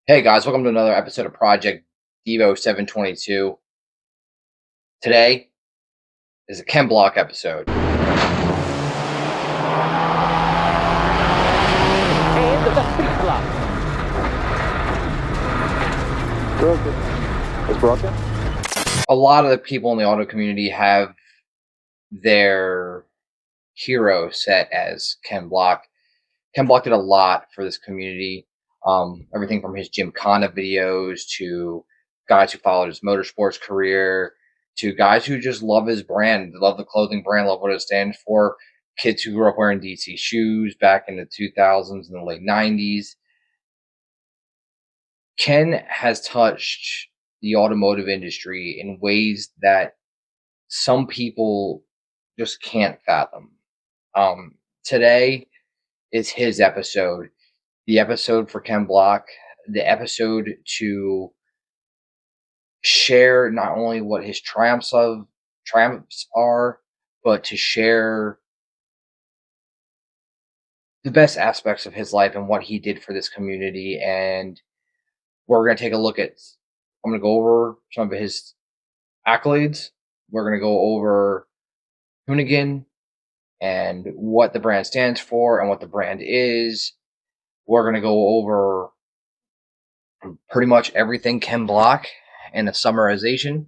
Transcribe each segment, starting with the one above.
Hey guys, welcome to another episode of Project Devo 722. Today is a Ken Block episode. And the speed block. Broken. It's broken? A lot of the people in the auto community have their hero set as Ken Block. Ken Block did a lot for this community. Everything from his Gymkhana videos to guys who followed his motorsports career to guys who just love his brand, love the clothing brand, love what it stands for. Kids who grew up wearing DC shoes back in the 2000s and the late 90s. Ken has touched the automotive industry in ways that some people just can't fathom. Today is his episode, the episode for Ken Block, the episode to share not only what his triumphs are, but to share the best aspects of his life and what he did for this community. And we're gonna take a look at. I'm gonna go over some of his accolades. We're gonna go over Hoonigan and what the brand stands for and what the brand is. We're gonna go over pretty much everything Ken Block and a summarization,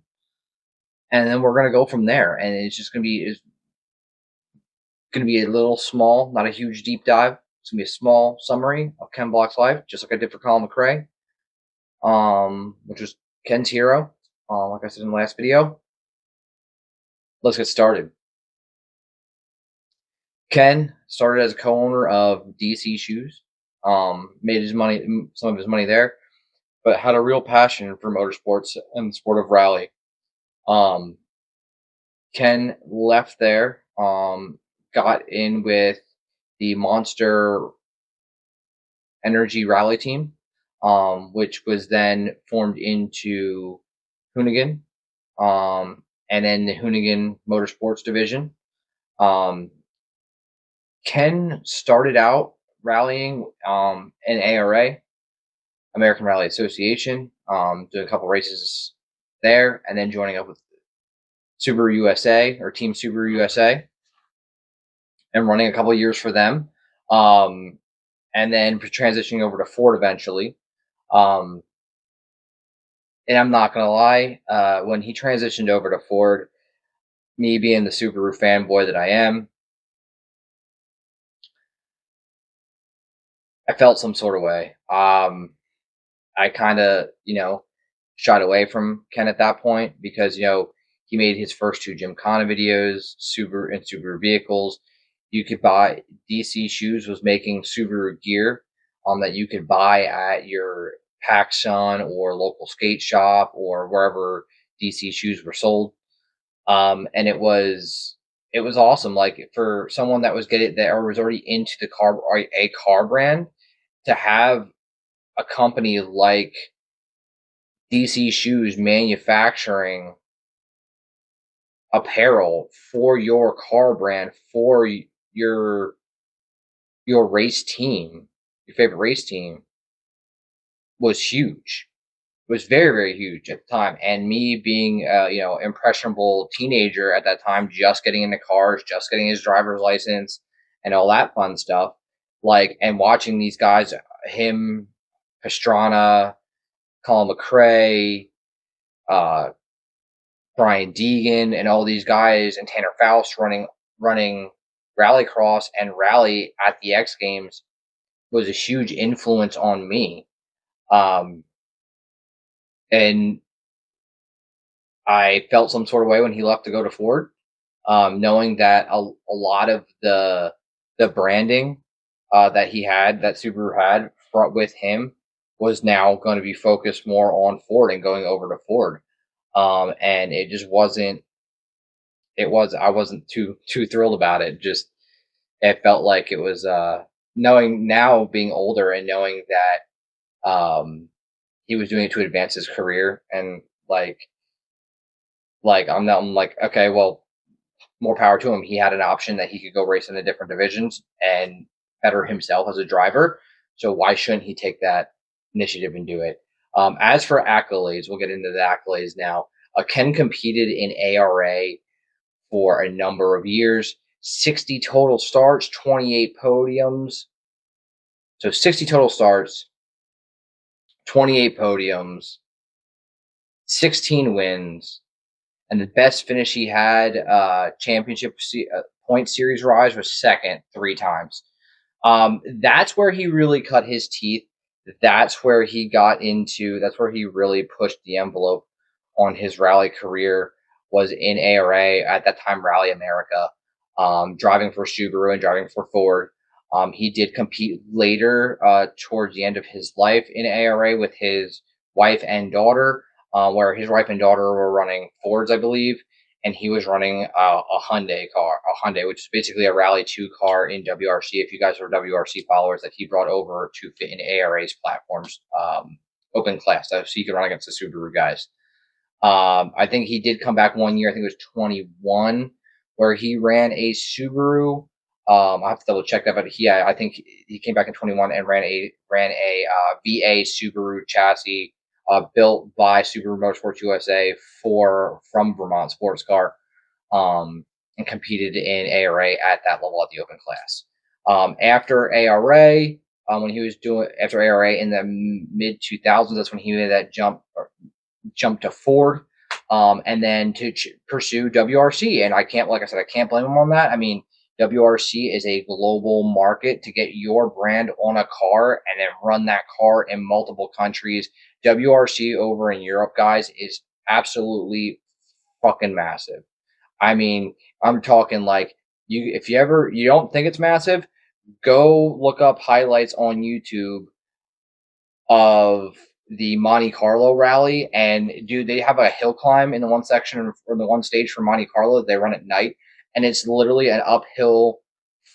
and then we're gonna go from there. And it's gonna be a little small, not a huge deep dive. It's gonna be a small summary of Ken Block's life, just like I did for Colin McRae, which was Ken's hero. Like I said in the last video, let's get started. Ken started as a co-owner of DC Shoes. Made some of his money there, but had a real passion for motorsports and the sport of rally. Um, Ken left there, got in with the Monster Energy Rally team, which was then formed into Hoonigan, and then the Hoonigan Motorsports division. Um, Ken started out rallying in ARA, American Rally Association, doing a couple races there, and then joining up with Subaru USA or Team Subaru USA and running a couple years for them. And then transitioning over to Ford eventually. Um, and I'm not gonna lie, when he transitioned over to Ford, me being the Subaru fanboy that I am, I felt some sort of way. I kind of, shied away from Ken at that point because he made his first two Gymkhana videos, Subaru and Subaru vehicles. You could buy DC Shoes was making Subaru gear that you could buy at your PacSun or local skate shop or wherever DC Shoes were sold. And it was awesome. Like for someone that was getting that or was already into the car or a car brand to have a company like DC Shoes manufacturing apparel for your car brand for your your race team, your favorite race team was huge. It was very very huge at the time, and me being a impressionable teenager at that time, just getting into cars, just getting his driver's license, and all that fun stuff. Like and watching these guys, him, Pastrana, Colin McRae, uh, Brian Deegan and all these guys and Tanner Faust running rallycross and rally at the X Games was a huge influence on me. Um, and I felt some sort of way when he left to go to Ford, knowing that a lot of the branding that he had, that Subaru had brought with him, was now going to be focused more on Ford and going over to Ford. And it just wasn't it was I wasn't too thrilled about it. Just it felt like it was knowing now being older and knowing that he was doing it to advance his career and I'm like okay, well, more power to him. He had an option that he could go race in the different divisions and better himself as a driver. So why shouldn't he take initiative and do it. As for accolades, we'll get into the accolades now. Ken competed in ARA for a number of years, 60 total starts, 28 podiums. So 60 total starts, 28 podiums, 16 wins, and the best finish he had, point series rise, was second 3 times. That's where he really cut his teeth. That's where he got into. That's where he really pushed the envelope on his rally career. Was in ARA at that time, Rally America, driving for Subaru and driving for Ford. He did compete later, towards the end of his life, in ARA with his wife and daughter, where his wife and daughter were running Fords, I believe, and he was running a Hyundai, which is basically a Rally 2 car in WRC. If you guys are WRC followers, that he brought over to fit in ARA's platforms, open class, so he could run against the Subaru guys. I think he did come back one year. I think it was 21, where he ran a Subaru. I have to double check that, but I think he came back in 21 and ran a VA Subaru chassis, built by Subaru Motorsports USA from Vermont Sports Car, and competed in ARA at that level at the open class. After ARA, when he was doing after ARA in the mid 2000s, that's when he made that jump to Ford, and then to pursue WRC. And like I said, I can't blame him on that. I mean, WRC is a global market. To get your brand on a car and then run that car in multiple countries. WRC over in Europe, guys, is absolutely fucking massive. I mean, I'm talking like, if you don't think it's massive, go look up highlights on YouTube of the Monte Carlo rally, and dude, they have a hill climb in the one section or the one stage for Monte Carlo. They run at night, and it's literally an uphill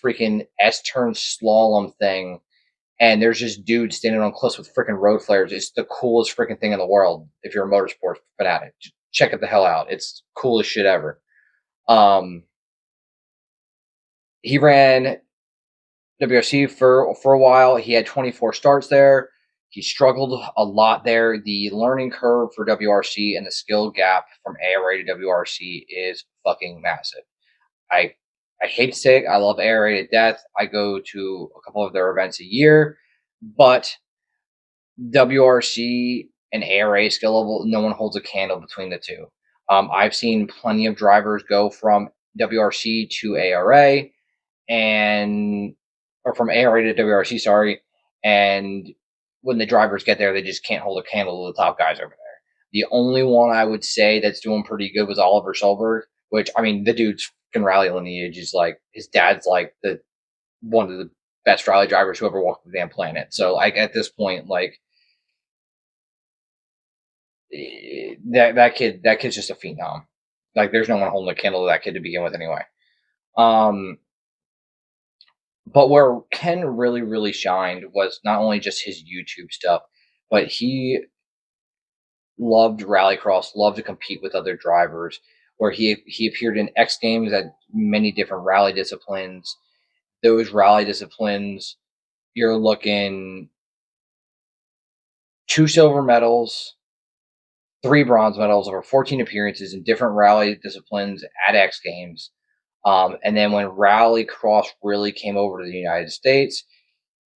freaking S-turn slalom thing. And there's just dudes standing on cliffs with freaking road flares. It's the coolest freaking thing in the world. If you're a motorsports fanatic, just check it the hell out. It's coolest shit ever. He ran WRC for a while. He had 24 starts there. He struggled a lot there. The learning curve for WRC and the skill gap from ARA to WRC is fucking massive. I I hate to say it, I love ARA to death. I go to a couple of their events a year, but WRC and ARA skill level, no one holds a candle between the two. I've seen plenty of drivers go from WRC to ARA, and or from ARA to WRC, sorry. And when the drivers get there, they just can't hold a candle to the top guys over there. The only one I would say that's doing pretty good was Oliver Solberg, which, I mean, the dude's fucking rally lineage is like, his dad's like the one of the best rally drivers who ever walked the damn planet. So, like, at this point, like, that kid's just a phenom. Like, there's no one holding a candle to that kid to begin with, anyway. Um, But where Ken really, really shined was not only just his YouTube stuff, but he loved rallycross, loved to compete with other drivers. Where he appeared in X Games at many different rally disciplines. Those rally disciplines, you're looking 2 silver medals, 3 bronze medals, over 14 appearances in different rally disciplines at X Games. And then when rallycross really came over to the United States,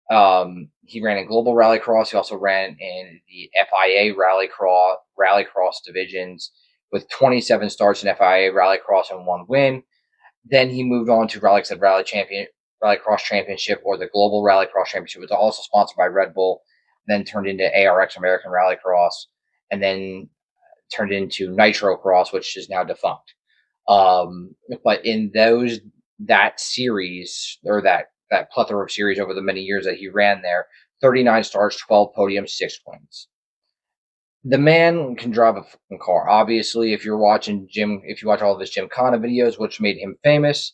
he ran in Global Rallycross. He also ran in the FIA Rallycross divisions with 27 starts in FIA Rallycross and 1 win. Then he moved on to Rallycross Championship, or the Global Rallycross Championship, which was also sponsored by Red Bull. Then turned into ARX, American Rallycross, and then turned into Nitro Cross, which is now defunct. But in that series, or that plethora of series over the many years that he ran there, 39 starts, 12 podiums, 6 wins. The man can drive a fucking car. Obviously, if you watch all of his Gymkhana videos, which made him famous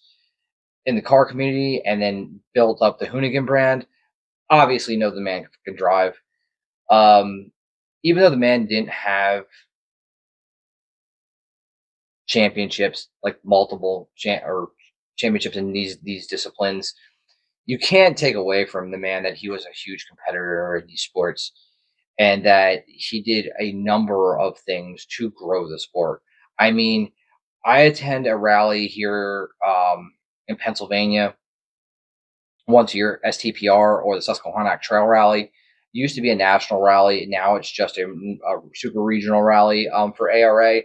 in the car community and then built up the Hoonigan brand, obviously know the man can drive. Even though the man didn't have championships, like multiple championships in these disciplines, you can't take away from the man that he was a huge competitor in these sports. and that he did a number of things to grow the sport. I mean, I attend a rally here in Pennsylvania once a year, STPR or the Susquehannock Trail Rally. It used to be a national rally. Now it's just a super regional rally for ARA.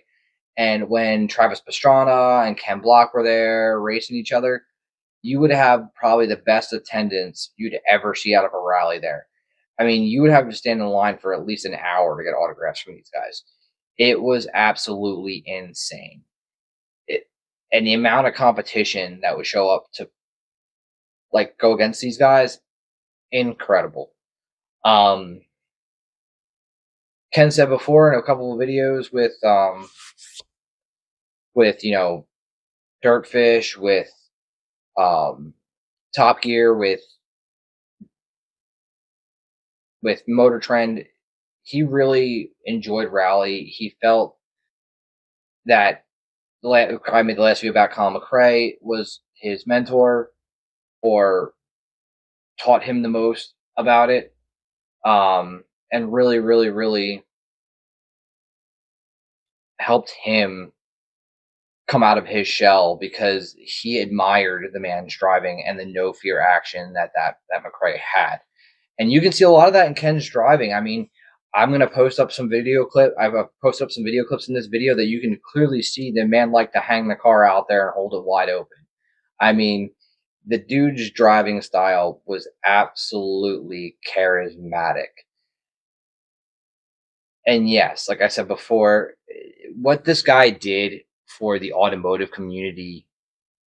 And when Travis Pastrana and Ken Block were there racing each other, you would have probably the best attendance you'd ever see out of a rally there. I mean, you would have to stand in line for at least an hour to get autographs from these guys. It was absolutely insane. It, and the amount of competition that would show up to like go against these guys, incredible. Um, Ken said before in a couple of videos with Dirtfish, with um, Top Gear, with Motor Trend, he really enjoyed rally. He felt that I made the last video about Colin McRae was his mentor or taught him the most about it, and really, really, really helped him come out of his shell because he admired the man's driving and the no fear action that McRae had. And you can see a lot of that in Ken's driving. I mean, I'm gonna post up some video clip. I've posted up some video clips in this video that you can clearly see the man like to hang the car out there and hold it wide open. I mean, the dude's driving style was absolutely charismatic. And yes, like I said before, what this guy did for the automotive community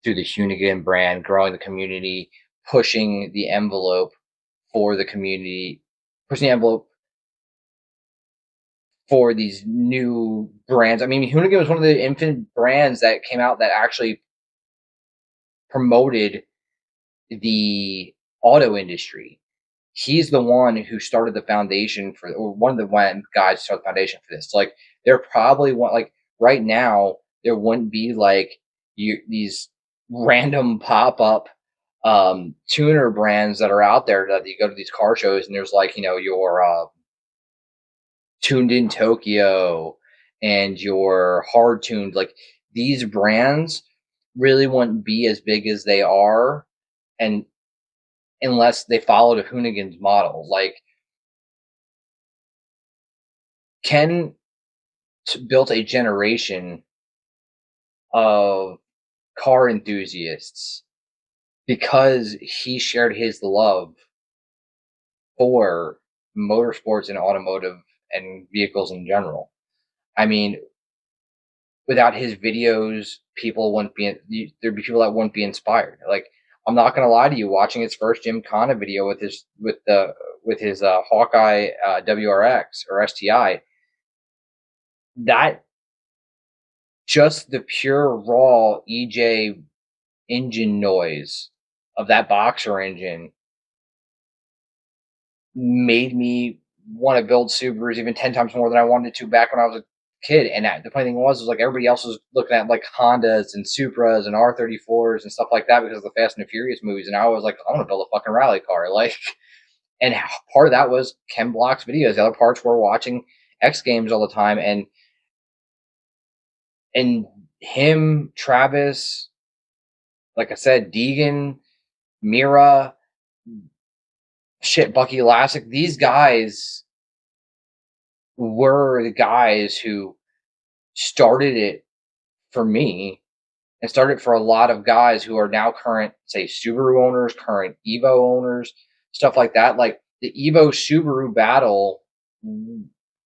through the Hoonigan brand, growing the community, pushing the envelope for the community, pushing the envelope for these new brands. I mean, Hoonigan was one of the infant brands that came out that actually promoted the auto industry. He's the one who started the foundation for, or one of the one guys who started the foundation for this. Like, there probably want like right now there wouldn't be like these random pop up tuner brands that are out there that you go to these car shows and there's like your tuned in Tokyo and your hard tuned, like these brands really wouldn't be as big as they are, and unless they followed a Hoonigan's model. Like Ken built a generation of car enthusiasts because he shared his love for motorsports and automotive and vehicles in general. I mean, without his videos, people wouldn't be. There'd be people that wouldn't be inspired. Like, I'm not gonna lie to you. Watching his first Jim Connor video with his Hawkeye WRX or STI, that just the pure raw EJ engine noise of that boxer engine made me want to build Subarus even 10 times more than I wanted to back when I was a kid. And the funny thing was like everybody else was looking at like Hondas and Supras and R34s and stuff like that because of the Fast and the Furious movies. And I was like, I want to build a fucking rally car. Like, and part of that was Ken Block's videos. The other parts were watching X Games all the time and him, Travis, like I said, Deegan, Mira, shit, Bucky Lasek. These guys were the guys who started it for me and started for a lot of guys who are now current, say, Subaru owners, current Evo owners, stuff like that. Like the Evo Subaru battle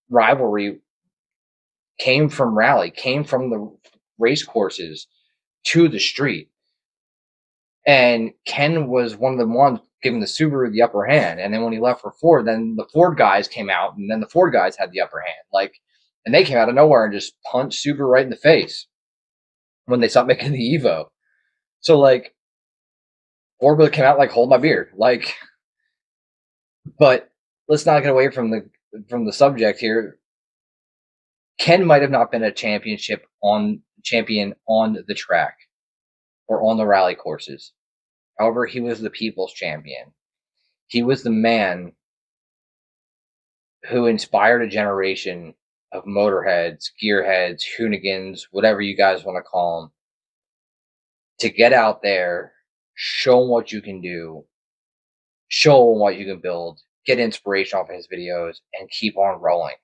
rivalry came from rally, came from the race courses to the street. And Ken was one of the ones giving the Subaru the upper hand. And then when he left for Ford, then the Ford guys came out, and then the Ford guys had the upper hand. Like, and they came out of nowhere and just punched Subaru right in the face when they stopped making the Evo. So like, Ford really came out like, hold my beer, like. But let's not get away from the subject here. Ken might have not been a champion on the track or on the rally courses. However, he was the people's champion. He was the man who inspired a generation of motorheads, gearheads, hoonigans, whatever you guys want to call them, to get out there, show 'em what you can do, show 'em what you can build, get inspiration off of his videos, and keep on rolling.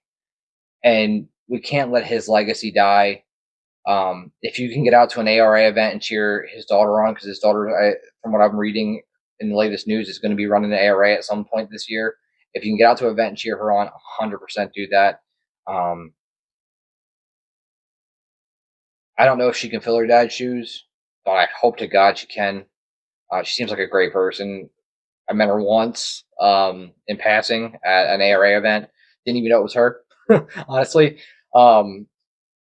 And we can't let his legacy die. If you can get out to an ARA event and cheer his daughter on, because his daughter, from what I'm reading in the latest news, is going to be running the ARA at some point this year. If you can get out to an event and cheer her on, 100% do that. Um, I don't know if she can fill her dad's shoes, but I hope to God she can. She seems like a great person. I met her once in passing at an ARA event. Didn't even know it was her, honestly. Um,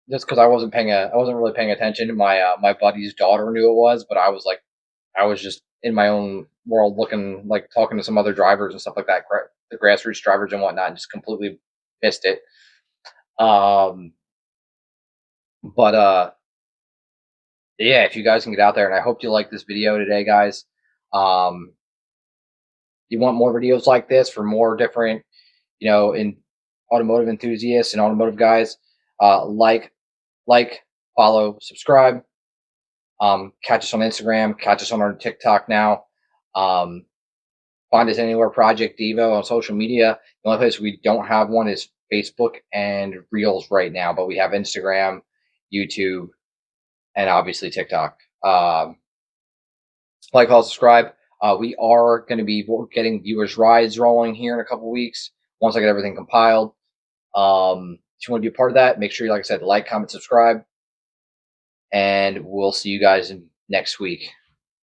just because I wasn't really paying attention. My buddy's daughter knew it was, but I was just in my own world, looking like talking to some other drivers and stuff like that, the grassroots drivers and whatnot, and just completely missed it. Um, but yeah, if you guys can get out there, and I hope you like this video today, guys. Um, you want more videos like this for more different, in automotive enthusiasts and automotive guys, like, follow, subscribe. Catch us on Instagram, catch us on our TikTok now. Um, find us anywhere Project Devo on social media. The only place we don't have one is Facebook and Reels right now, but we have Instagram, YouTube, and obviously TikTok. Like, follow, subscribe. We are going to be getting viewers' rides rolling here in a couple weeks once I get everything compiled. If you want to be a part of that, make sure you, like I said, like, comment, subscribe, and we'll see you guys next week.